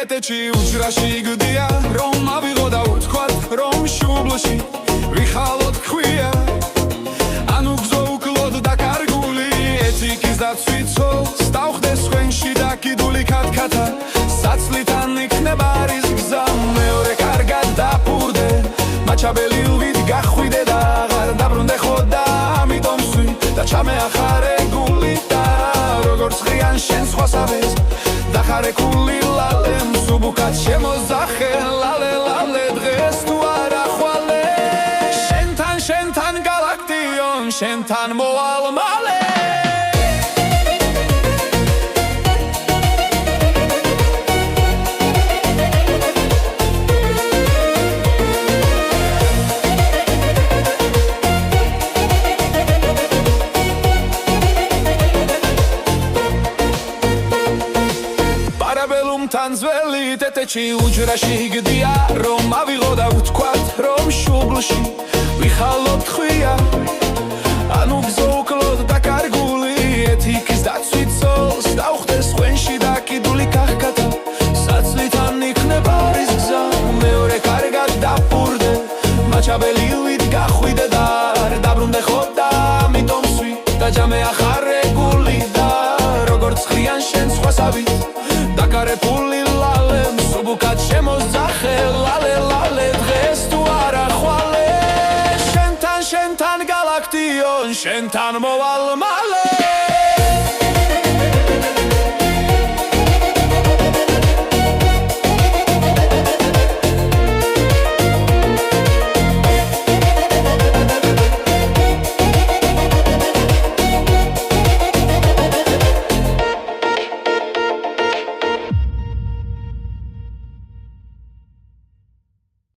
ტეტეჩი უჯრაში იგდია რომ ავიღო და ვთქვათ რომ შუბლში ვიხალოთ ქვია ანუ გზოუკლოდ დაკარგული ეთიკის დაცვით ცოლს დავხდეს ხვენში დაკიდული ქათქათა საცლიდან იქნება არის გზა მეორე კარგად დაფურდე მაჩაბელილვით გახვიდე და აღარ დაბრუნდე ხოდა ამიტომ სვი და ჩამეახარე გული და როგორც ღრიან შენ სხვასავეს დახარე ქული ლალე მსუბუქად შემოზახე ლალე ლალე დღეს თუ არა ხვალე შენთან გალაქტიონ შენთან მოვალ მალე თან ძველი ტეტეჩი უჯრაში იგდია რომ ავიღო და ვთქვათ რომ შუბლში ვიხალოთ ხვია ანუ გზოუკლოდ დაკარგული ეთიკის დაცვით ცოლს დავხდეს ხვენში დაკიდული ქათქათა საცლიდან იქნება არის გზა მეორე კარგად დაფურდე მაჩაბელილვით გახვიდე და არ დაბრუნდე ხოდა ამიტომ სვი და ჩამეახარე გული და როგორც ღრიან შენ სხვასავით დაკარებული ლალე მსუბუქად შემოზახე ლალე ლალე დღეს თუ არა ხვალე შენთან გალაქტიონ შენთან მოვალ მალე